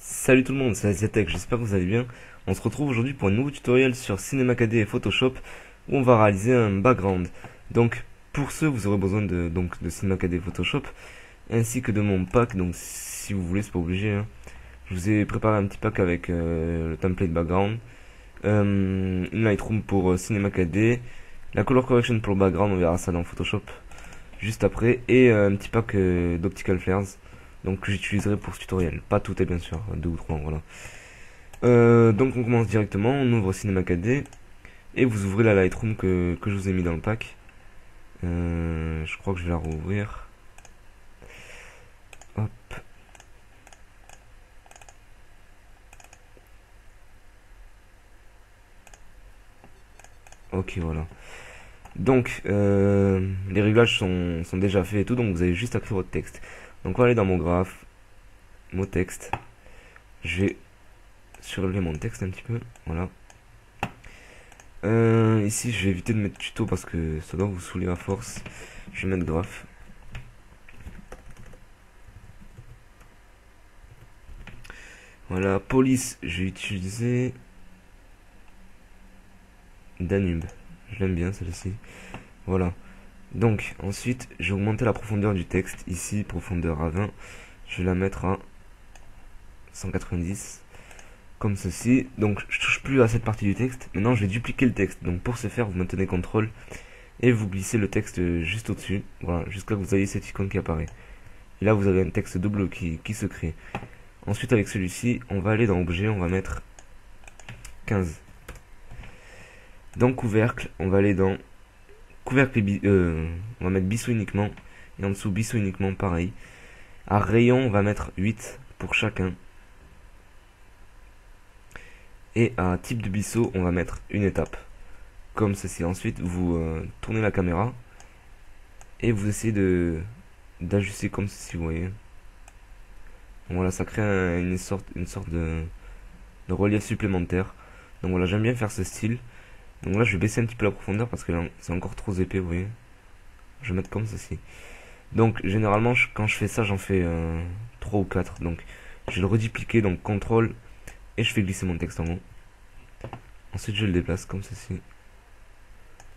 Salut tout le monde, c'est Asiatech, j'espère que vous allez bien. On se retrouve aujourd'hui pour un nouveau tutoriel sur Cinema 4D et Photoshop où on va réaliser un background. Donc pour ce, vous aurez besoin de Cinema 4D et Photoshop ainsi que de mon pack. Donc si vous voulez, c'est pas obligé, hein. Je vous ai préparé un petit pack avec le template background, une Lightroom pour Cinema 4D, la color correction pour le background, on verra ça dans Photoshop juste après, et un petit pack d'optical flares donc que j'utiliserai pour ce tutoriel. Pas tout est bien sûr, deux ou trois, voilà. Donc on commence directement, on ouvre Cinema 4D et vous ouvrez la Lightroom que je vous ai mis dans le pack. Je crois que je vais la rouvrir. Hop. Ok, voilà. Donc les réglages sont déjà faits et tout, donc vous avez juste à créer votre texte. Donc on va aller dans mon graphe, mot texte. Je vais surlever mon texte un petit peu, voilà. Ici je vais éviter de mettre tuto parce que ça doit vous saouler à force. Je vais mettre graphe. Voilà, police, je vais utiliser Danube. Je l'aime bien celle-ci. Voilà. Donc ensuite je vais augmenter la profondeur du texte. Ici profondeur à 20. Je vais la mettre à 190. Comme ceci. Donc je touche plus à cette partie du texte. Maintenant je vais dupliquer le texte. Donc pour ce faire vous maintenez CTRL et vous glissez le texte juste au-dessus. Voilà, jusqu'à ce que vous ayez cette icône qui apparaît. Et là vous avez un texte double qui se crée. Ensuite avec celui-ci on va aller dans objet, on va mettre 15. Dans couvercle on va aller dans couvercle on va mettre bissou uniquement. Et en dessous bissou uniquement pareil. À rayon on va mettre 8 pour chacun. Et à type de bissau, on va mettre une étape. Comme ceci. Ensuite, vous tournez la caméra. Et vous essayez d'ajuster comme ceci, vous voyez. Voilà, ça crée une sorte de relief supplémentaire. Donc voilà, j'aime bien faire ce style. Donc là, je vais baisser un petit peu la profondeur parce que là, c'est encore trop épais, vous voyez. Je vais mettre comme ceci. Donc, généralement, quand je fais ça, j'en fais 3 ou 4. Donc, je vais le redupliquer, donc CTRL. Et je fais glisser mon texte en haut. Ensuite je le déplace comme ceci.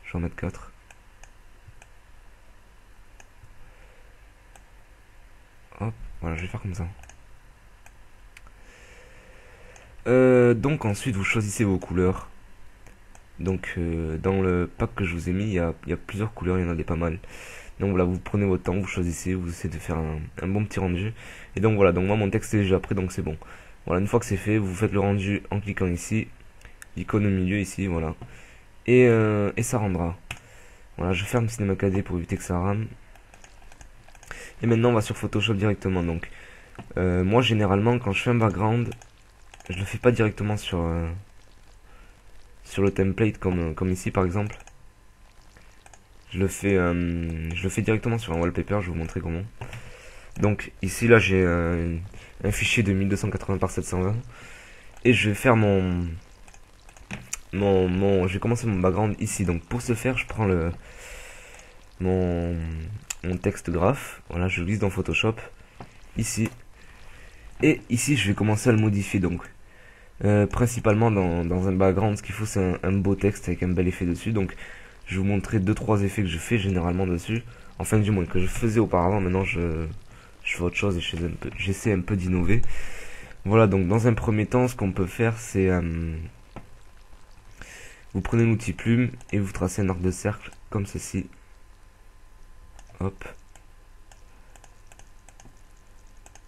Je vais en mettre 4. Hop, voilà, je vais faire comme ça. Donc ensuite vous choisissez vos couleurs. Donc dans le pack que je vous ai mis, il y a plusieurs couleurs, il y en a des pas mal. Donc voilà, vous prenez votre temps, vous choisissez, vous essayez de faire un bon petit rendu. Et donc voilà, donc moi mon texte est déjà prêt, donc c'est bon. Voilà, une fois que c'est fait, vous faites le rendu en cliquant ici, l'icône au milieu ici, voilà. Et ça rendra. Voilà, je ferme Cinema 4D pour éviter que ça rame. Et maintenant on va sur Photoshop directement. Donc moi généralement quand je fais un background, je le fais pas directement sur le template comme ici par exemple. Je le fais directement sur un wallpaper, je vais vous montrer comment. Donc ici là j'ai un fichier de 1280 par 720 et je vais faire je vais commencer mon background ici. Donc pour ce faire je prends mon texte graphe, voilà, je glisse dans Photoshop ici et ici je vais commencer à le modifier. Donc principalement dans un background, ce qu'il faut c'est un beau texte avec un bel effet dessus. Donc je vais vous montrer 2-3 effets que je fais généralement dessus, enfin du moins que je faisais auparavant. Maintenant je fais autre chose et j'essaie un peu d'innover. Voilà, donc dans un premier temps ce qu'on peut faire c'est vous prenez l'outil plume et vous tracez un arc de cercle comme ceci. Hop.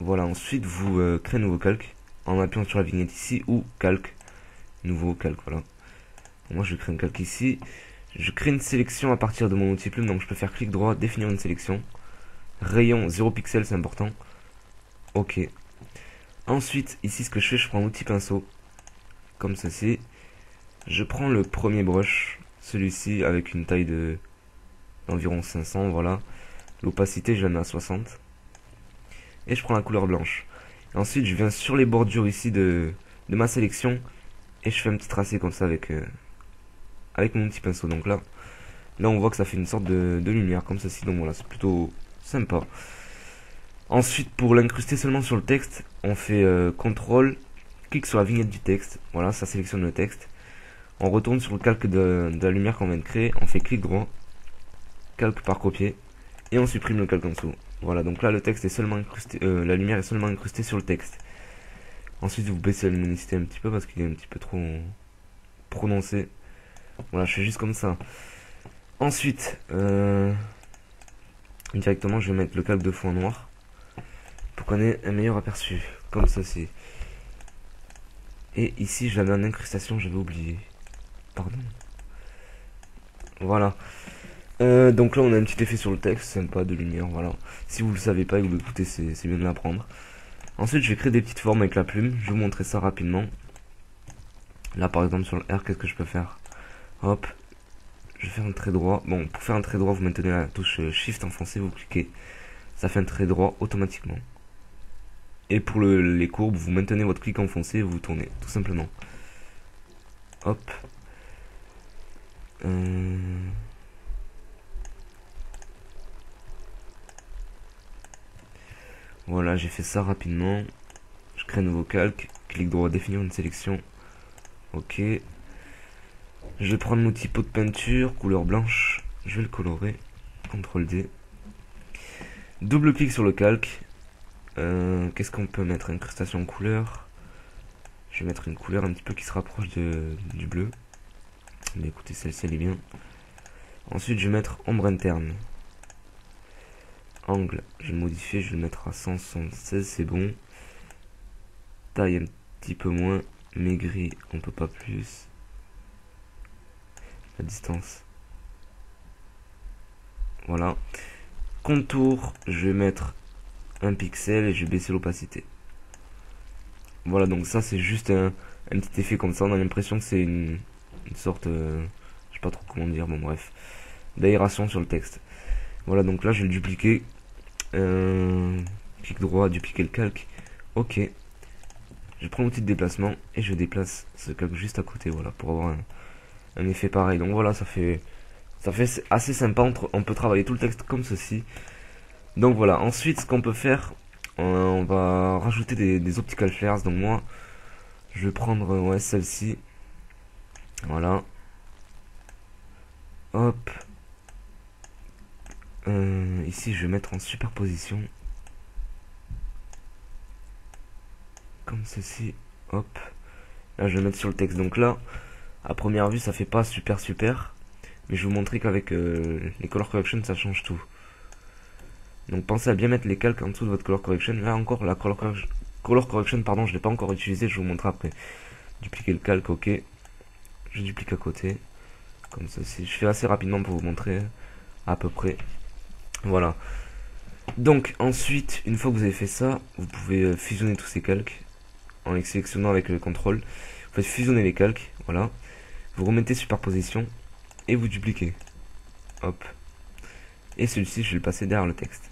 Voilà, ensuite vous créez un nouveau calque en appuyant sur la vignette ici ou calque. Nouveau calque, voilà. Moi je crée un calque ici. Je crée une sélection à partir de mon outil plume, donc je peux faire clic droit, définir une sélection. Rayon 0 pixel, c'est important. Ok. Ensuite, ici ce que je fais, je prends l'outil pinceau. Comme ceci. Je prends le premier brush, celui-ci avec une taille d'environ 500, voilà. L'opacité, je la mets à 60. Et je prends la couleur blanche. Et ensuite, je viens sur les bordures ici de ma sélection. Et je fais un petit tracé comme ça avec mon petit pinceau. Donc là on voit que ça fait une sorte de lumière comme ceci. Donc voilà, c'est plutôt sympa. Ensuite, pour l'incruster seulement sur le texte, on fait CTRL, clique sur la vignette du texte. Voilà, ça sélectionne le texte. On retourne sur le calque de la lumière qu'on vient de créer. On fait clic droit, calque par copier, et on supprime le calque en dessous. Voilà, donc là le texte est seulement incrusté, la lumière est seulement incrustée sur le texte. Ensuite, vous baissez la luminosité un petit peu parce qu'il est un petit peu trop prononcé. Voilà, je fais juste comme ça. Ensuite, directement, je vais mettre le calque de fond en noir pour qu'on ait un meilleur aperçu, comme ceci. Et ici, je l'avais en incrustation, j'avais oublié. Pardon. Voilà. Donc là, on a un petit effet sur le texte, sympa, de lumière, voilà. Si vous le savez pas et que vous l'écoutez, c'est bien de l'apprendre. Ensuite, je vais créer des petites formes avec la plume. Je vais vous montrer ça rapidement. Là, par exemple, sur le R, qu'est-ce que je peux faire? Hop. Je vais faire un trait droit. Bon, pour faire un trait droit, vous maintenez la touche Shift enfoncée, vous cliquez. Ça fait un trait droit automatiquement. Et pour les courbes, vous maintenez votre clic enfoncé et vous tournez, tout simplement. Hop. Voilà, j'ai fait ça rapidement. Je crée un nouveau calque. Clic droit, définir une sélection. Ok. Je vais prendre l'outil pot de peinture, couleur blanche. Je vais le colorer. CTRL D. Double clic sur le calque. Qu'est-ce qu'on peut mettre? Incrustation couleur. Je vais mettre une couleur un petit peu qui se rapproche du bleu. Mais écoutez, celle-ci elle est bien. Ensuite, je vais mettre ombre interne. Angle, je vais le modifier, je vais le mettre à 176, c'est bon. Taille un petit peu moins. Maigri, on peut pas plus. La distance. Voilà. Contour, je vais mettre un pixel et je vais baisser l'opacité. Voilà, donc ça c'est juste un petit effet comme ça. On a l'impression que c'est une sorte, je sais pas trop comment dire, bon bref, d'aération sur le texte. Voilà, donc là je vais le dupliquer. Clic droit, dupliquer le calque. Ok. Je prends l'outil de déplacement et je déplace ce calque juste à côté, voilà, pour avoir un effet pareil. Donc voilà, ça fait assez sympa. On peut travailler tout le texte comme ceci. Donc voilà, ensuite ce qu'on peut faire, on va rajouter des optical flares. Donc moi, je vais prendre ouais, celle-ci. Voilà. Hop. Ici, je vais mettre en superposition. Comme ceci. Hop. Là, je vais mettre sur le texte. Donc là, à première vue, ça fait pas super. Mais je vais vous montrer qu'avec les color correction, ça change tout. Donc pensez à bien mettre les calques en dessous de votre color correction. Là encore, la color correction, pardon, je l'ai pas encore utilisé, je vous montre après. Dupliquer le calque, ok. Je duplique à côté. Comme ceci. Je fais assez rapidement pour vous montrer à peu près. Voilà. Donc ensuite, une fois que vous avez fait ça, vous pouvez fusionner tous ces calques en les sélectionnant avec le contrôle. Vous faites fusionner les calques, voilà. Vous remettez superposition et vous dupliquez. Hop. Et celui-ci, je vais le passer derrière le texte.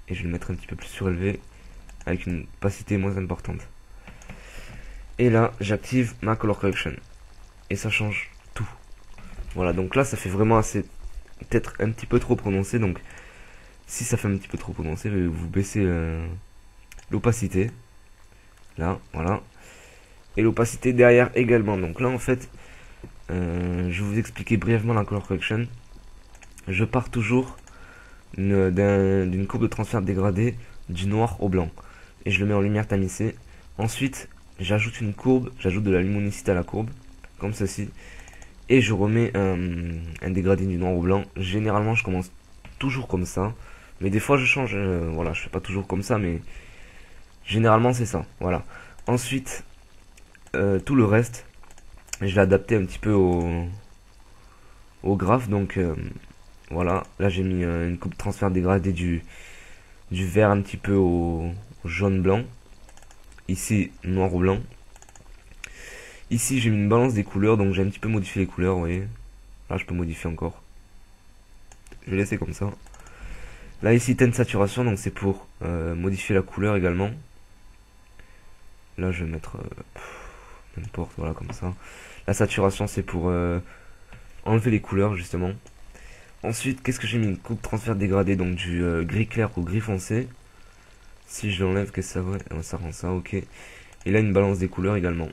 Et je vais le mettre un petit peu plus surélevé avec une opacité moins importante. Et là, j'active ma color correction. Et ça change tout. Voilà, donc là, ça fait vraiment assez, peut-être un petit peu trop prononcé. Donc, si ça fait un petit peu trop prononcé, vous baissez l'opacité. Là, voilà. Et l'opacité derrière également. Donc là, en fait, je vais vous expliquer brièvement la color correction. Je pars toujours d'une courbe de transfert dégradé du noir au blanc. Et je le mets en lumière tamisée. Ensuite, j'ajoute une courbe, j'ajoute de la luminosité à la courbe, comme ceci. Et je remets un dégradé du noir au blanc. Généralement, je commence toujours comme ça. Mais des fois, je change. Voilà, je fais pas toujours comme ça, mais généralement, c'est ça. Voilà. Ensuite, tout le reste, je l'ai adapté un petit peu au graphe. Donc, voilà. Là, j'ai mis une courbe de transfert dégradé du vert un petit peu au jaune-blanc. Ici, noir ou blanc. Ici, j'ai mis une balance des couleurs, donc j'ai un petit peu modifié les couleurs, vous voyez. Là, je peux modifier encore. Je vais laisser comme ça. Là, ici, teinte saturation, donc c'est pour modifier la couleur également. Là, je vais mettre n'importe, voilà, comme ça. La saturation, c'est pour enlever les couleurs, justement. Ensuite, qu'est-ce que j'ai mis? Une coupe transfert dégradé, donc du gris clair au gris foncé. Si je l'enlève, qu'est-ce que ça va? Ça rend ça, ok. Et là, une balance des couleurs également.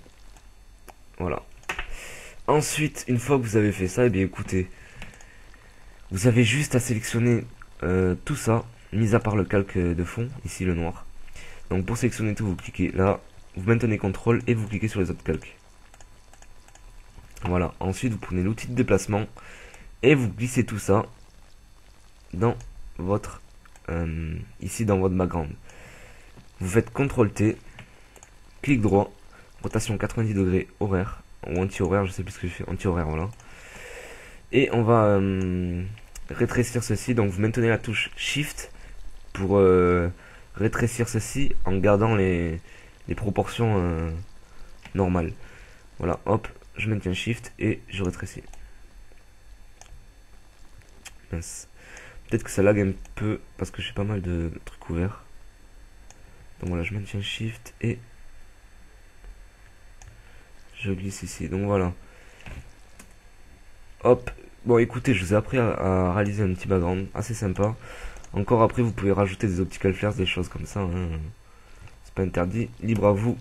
Voilà. Ensuite, une fois que vous avez fait ça, et bien écoutez, vous avez juste à sélectionner tout ça, mis à part le calque de fond, ici le noir. Donc pour sélectionner tout, vous cliquez là, vous maintenez CTRL et vous cliquez sur les autres calques. Voilà, ensuite vous prenez l'outil de déplacement et vous glissez tout ça dans votre ici dans votre background. Vous faites CTRL T, clic droit, rotation 90 degrés horaire ou anti-horaire, je sais plus ce que je fais, anti-horaire, voilà. Et on va rétrécir ceci, donc vous maintenez la touche Shift pour rétrécir ceci en gardant les proportions normales. Voilà, hop, je maintiens Shift et je rétrécis. Mince. Peut-être que ça lag un peu parce que j'ai pas mal de trucs ouverts. Donc voilà, je maintiens Shift et je glisse ici. Donc voilà. Hop. Bon écoutez, je vous ai appris à réaliser un petit background assez sympa. Encore après, vous pouvez rajouter des optical flares, des choses comme ça. Hein. C'est pas interdit. Libre à vous.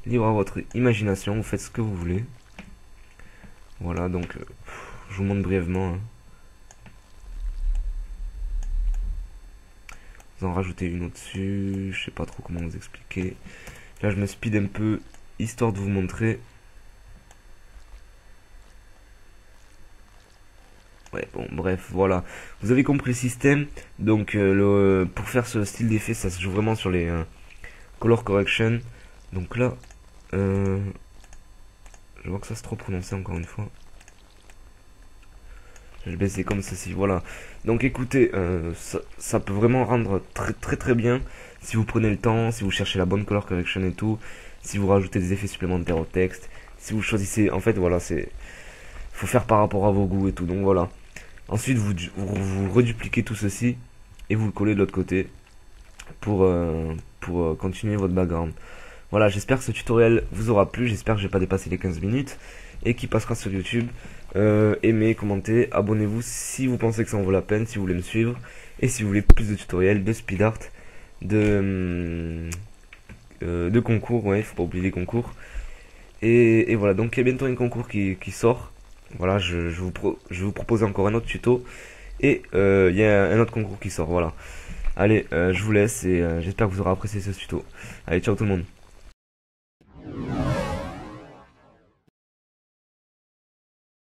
Libre à votre imagination. Vous faites ce que vous voulez. Voilà, donc je vous montre brièvement. Hein. Vous en rajoutez une au-dessus. Je sais pas trop comment vous expliquer. Là, je me speed un peu, histoire de vous montrer. Ouais, bon, bref, voilà. Vous avez compris le système. Donc, pour faire ce style d'effet, ça se joue vraiment sur les color correction. Donc là, je vois que ça c'est trop prononcé encore une fois. Je vais le baisser comme ceci, voilà. Donc écoutez, ça peut vraiment rendre très bien si vous prenez le temps, si vous cherchez la bonne color correction et tout, si vous rajoutez des effets supplémentaires au texte, si vous choisissez, en fait voilà, faut faire par rapport à vos goûts et tout, donc voilà. Ensuite vous redupliquez tout ceci et vous le collez de l'autre côté pour continuer votre background. Voilà, j'espère que ce tutoriel vous aura plu, j'espère que je vais pas dépasser les 15 minutes et qu'il passera sur YouTube. Aimez, commentez, abonnez-vous si vous pensez que ça en vaut la peine, si vous voulez me suivre et si vous voulez plus de tutoriels, de speed art, de concours, ouais, il faut pas oublier les concours. Et voilà, donc il y a bientôt un concours qui sort. Voilà, je vais vous proposer encore un autre tuto et il y a un autre concours qui sort, voilà. Allez, je vous laisse et j'espère que vous aurez apprécié ce tuto. Allez, ciao tout le monde.